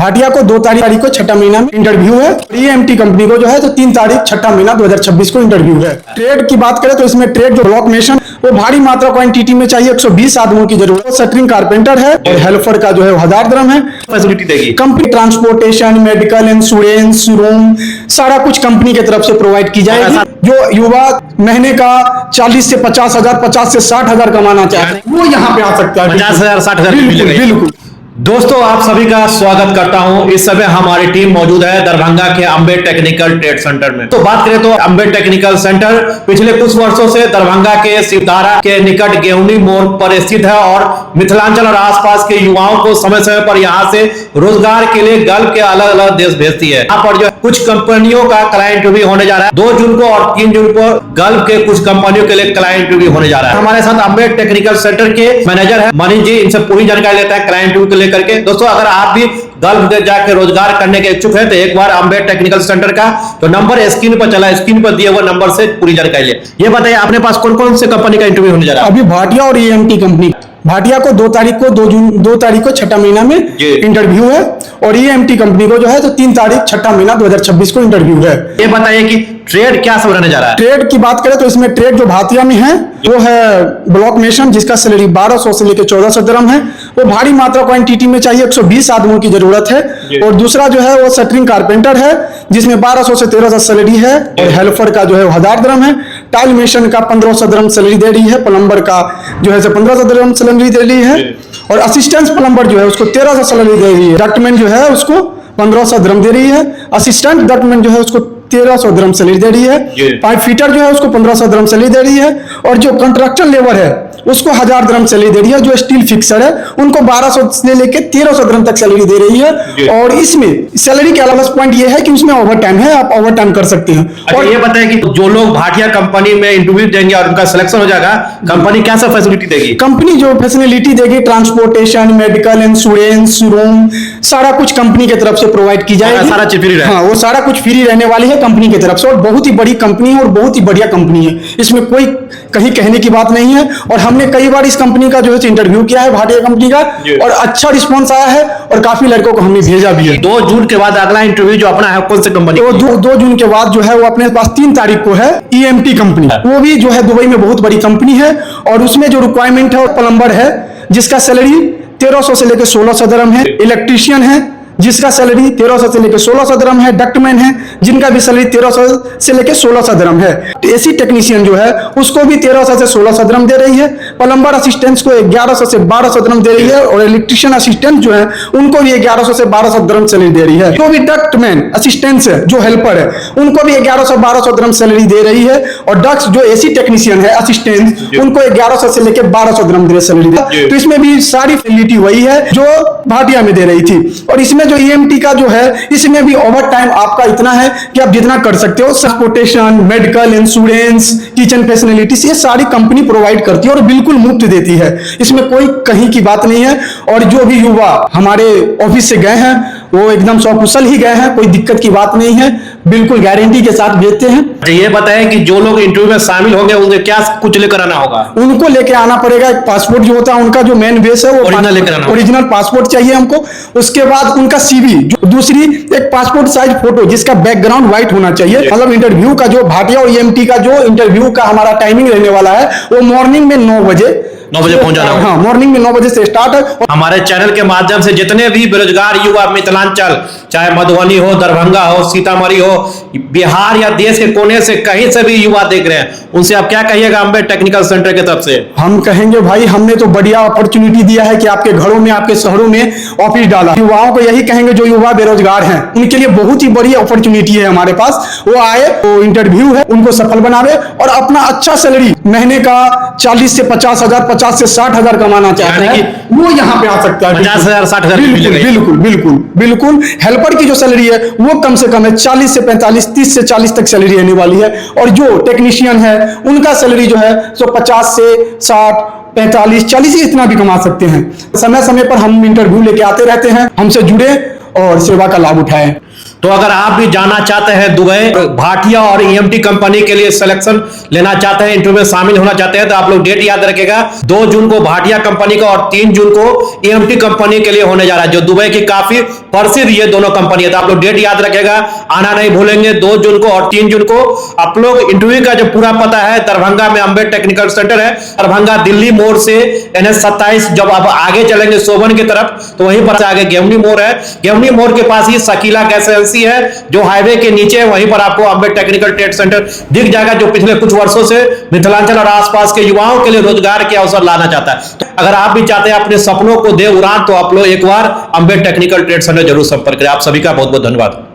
भाटिया को 2 तारीख को 6ठा महीना में इंटरव्यू है। ईएमटी कंपनी को जो है तो 3 तारीख 6ठा महीना 2026 को इंटरव्यू है। ट्रेड की बात करें तो इसमें ट्रेड जो ब्लॉक मेशन वो भारी मात्रा क्वांटिटी में चाहिए, 120 आदमियों की जरूरत है। शटरिंग कारपेंटर है और हेल्पर का जो है 1000 dirham है। फैसिलिटी देगी company transportation, medical, insurance, room सारा कुछ कंपनी की तरफ से प्रोवाइड की जाएगी। जो युवा महीने का 40 से 50 हजार, 50 से 60 हजार कमाना चाहते हैं वो यहाँ पे आ सकता है। 50,000 60,000 बिल्कुल। दोस्तों आप सभी का स्वागत करता हूं। इस समय हमारी टीम मौजूद है दरभंगा के अंबे टेक्निकल ट्रेड सेंटर में। तो बात करें तो अंबे टेक्निकल सेंटर पिछले कुछ वर्षों से दरभंगा के शिवधारा के निकट गेहुनी मोड़ पर स्थित है और मिथिलांचल और आसपास के युवाओं को समय समय पर यहाँ से रोजगार के लिए गल्फ के अलग अलग देश भेजती है। यहाँ पर जो कुछ कंपनियों का क्लाइंट भी होने जा रहा है। 2 जून को और 3 जून को गल्फ के कुछ कंपनियों के लिए क्लाइंट भी होने जा रहा है। हमारे साथ अंबे टेक्निकल सेंटर के मैनेजर है मनीष जी, इनसे पूरी जानकारी लेते हैं क्लाइंट को लेकर के। दोस्तों अगर आप भी गल्फ जाके रोजगार करने के इच्छुक हैं तो एक बार अंबे टेक्निकल सेंटर का तो नंबर स्क्रीन पर चला, स्क्रीन पर दिए हुए नंबर से पूरी जानकारी ले। ये बताइए अपने पास कौन कौन से कंपनी का इंटरव्यू होने जा रहा है? अभी भाटिया और ईएमटी कंपनी, भाटिया को 2 तारीख को 2 तारीख को 6ठा महीना में इंटरव्यू है और ईएमटी कंपनी को जो है तो 3 तारीख 6ठा महीना 2026 को इंटरव्यू है। ये बताइए कि ट्रेड क्या सब रहने जा रहा है? ट्रेड की बात करें तो इसमें ट्रेड जो भाटिया में है वो है ब्लॉक मेशन, जिसका सैलरी 1200 से लेकर 1400 dirham है। वो भारी मात्रा क्वांटिटी में चाहिए, 120 आदमियों की जरूरत है। और दूसरा जो है वो शटरिंग कारपेंटर है जिसमें 1200 से 1300 सैलरी है और हेल्पर का जो है 1000 dirham है। टाइल मेशन का 1500 dirham सैलरी दे रही है। प्लम्बर का जो है 1500 dirham सैलरी दे रही है और असिस्टेंट प्लम्बर जो है उसको 1300 सैलरी दे रही है। डक्टमैन जो है उसको 1500 dirham दे रही है। असिस्टेंट डक्टमैन जो है उसको 1300 dirham सैलरी दे रही है। पाइप फिटर जो है उसको 1500 dirham सैलरी दे रही है और जो कंस्ट्रक्शन लेबर है उसको 1000 dirham सैलरी दे रही है। जो स्टील फिक्सर है उनको 1200 से लेके 1300 dirham तक सैलरी दे रही है। और इसमें सैलरी के अलावा पॉइंट ये है कि उसमें ओवर टाइम है, आप ओवर टाइम कर सकते हैं। अच्छा, और ये बताएं कि जो लोग भाटिया कंपनी में इंटरव्यू देंगे और उनका सिलेक्शन हो जाएगा, कंपनी क्या सब फैसिलिटी देगी? कंपनी जो फैसिलिटी देगी ट्रांसपोर्टेशन, मेडिकल, इंश्योरेंस, रूम सारा कुछ कंपनी की तरफ से प्रोवाइड की जाएगी। सारा चीज फ्री रहेगा? हाँ, वो सारा कुछ फ्री रहने वाली है कंपनी की तरफ से और बहुत ही बड़ी कंपनी है और बहुत ही बढ़िया कंपनी है। इसमें कोई कहीं कहने की बात नहीं है और हमने कई बार इस कंपनी का जो है इंटरव्यू किया है भाटिया कंपनी का और अच्छा रिस्पांस आया है और काफी लड़कों को हमने भेजा भी है। 2 जून के बाद अगला इंटरव्यू जो अपना है कौन सी कंपनी? तो 2 जून के बाद जो है वो अपने पास 3 तारीख को है ईएमटी कंपनी। वो भी जो है दुबई में बहुत बड़ी कंपनी है और उसमें जो रिक्वायरमेंट है प्लम्बर है जिसका सैलरी 1300 से लेकर 1600 dirham है। इलेक्ट्रीशियन है जिसका सैलरी 1300 से लेकर 1600 dirham है। डक्टमैन है जिनका भी सैलरी 1300 से लेकर 1600 dirham है। एसी टेक्नीशियन जो है उसको भी 1300 से 1600 dirham दे रही है। प्लम्बर असिस्टेंट्स को 1100 से 1200 dirham दे रही है और इलेक्ट्रीशियन असिस्टेंट जो है उनको भी 1100 से 1200 dirham सैलरी दे रही है। जो भी डक्टमैन असिस्टेंट्स है, जो हेल्पर है, उनको भी 1100 1200 dirham सैलरी दे रही है और डक्स जो एसी टेक्नीशियन है असिस्टेंट उनको 1100 से लेकर 1200 dirham दे सैलरी दे। तो इसमें भी सारी फैसिलिटी वही है जो भाटिया में दे रही थी। और इसमें जो ईएमटी का जो है इसमें भी ओवर टाइम आपका इतना है कि आप जितना कर सकते हो। Transportation, medical, insurance, kitchen facilities ये सारी कंपनी प्रोवाइड करती है और बिल्कुल मुफ्त देती है। इसमें कोई कहीं की बात नहीं है। और जो भी युवा हमारे ऑफिस से गए हैं वो एकदम सकुशल ही गए हैं, कोई दिक्कत की बात नहीं है, बिल्कुल गारंटी के साथ भेजते हैं। ये बताएं कि जो लोग इंटरव्यू में शामिल होंगे उन्हें क्या कुछ लेकर आना होगा? उनको लेके आना पड़ेगा एक पासपोर्ट जो होता है उनका जो मेन बेस है वो ओरिजिनल लेकर आना, ओरिजिनल पासपोर्ट चाहिए हमको। उसके बाद उनका सीवी, दूसरी एक पासपोर्ट साइज फोटो जिसका बैकग्राउंड व्हाइट होना चाहिए। मतलब इंटरव्यू का जो भाटिया और ईएमटी का जो इंटरव्यू का हमारा टाइमिंग रहने वाला है वो मॉर्निंग में 9 बजे पहुंच जाना होगा। हाँ, मॉर्निंग में 9 बजे से स्टार्ट है। हमारे चैनल के माध्यम से जितने भी बेरोजगार युवा मिथिलांचल, चाहे मधुबनी हो, दरभंगा हो, सीतामढ़ी हो, बिहार या देश के कोने से कहीं से भी युवा देख रहे हैं, उनसे आप क्या कहिएगा अंबे टेक्निकल सेंटर की तरफ से? हम कहेंगे भाई हमने तो बढ़िया अपॉर्चुनिटी दिया है कि आपके घरों में, आपके शहरों में ऑफिस डाला। युवाओं को यही कहेंगे जो युवा बेरोजगार हैं उनके लिए बहुत ही बड़ी अपॉर्चुनिटी है हमारे पास। वो आए, वो इंटरव्यू है, उनको सफल बनावे और अपना अच्छा सैलरी महीने का 40 से 50 हजार, 50 से 60 हजार कमाना चाहते हैं वो यहाँ पे आ सकता है। 50,000 60,000 बिल्कुल बिल्कुल बिल्कुल। हेल्पर की जो सैलरी है वो कम से कम है 40 से 45, 30 से 40 तक सैलरी रहने वाली है। और जो टेक्नीशियन है उनका सैलरी जो है तो 50 से 60, 45, 40 इतना भी कमा सकते हैं। समय समय पर हम इंटरव्यू लेके आते रहते हैं, हमसे जुड़े और सेवा का लाभ उठाएं। तो अगर आप भी जाना चाहते हैं दुबई, भाटिया और ईएमटी कंपनी के लिए सिलेक्शन लेना चाहते हैं, इंटरव्यू में शामिल होना चाहते हैं, तो आप लोग डेट याद रखेगा, 2 जून को भाटिया कंपनी का और 3 जून को ईएमटी कंपनी के लिए होने जा रहा है, जो दुबई की काफी प्रसिद्ध ये दोनों कंपनी है। तो आप लोग डेट याद रखेगा, आना नहीं भूलेंगे। 2 जून को और 3 जून को आप लोग इंटरव्यू का जो पूरा पता है, दरभंगा में अम्बेड टेक्निकल सेंटर है, दरभंगा दिल्ली मोड़ से NH27 जब आप आगे चलेंगे सोबन की तरफ, तो वहीं पर आगे गेवनी मोड़ है, गेवनी मोड़ के पास ही शकीला गैस एजेंसी है जो हाईवे के नीचे है, वहीं पर आपको अम्बेड टेक्निकल ट्रेड सेंटर दिख जाएगा, जो पिछले कुछ वर्षों से मिथिलांचल और आसपास के युवाओं के लिए रोजगार के अवसर लाना चाहता है। तो अगर आप भी चाहते हैं अपने सपनों को दे उड़ान, तो आप लोग एक बार अम्बेड टेक्निकल ट्रेड सेंटर जरूर संपर्क करें। आप सभी का बहुत बहुत धन्यवाद।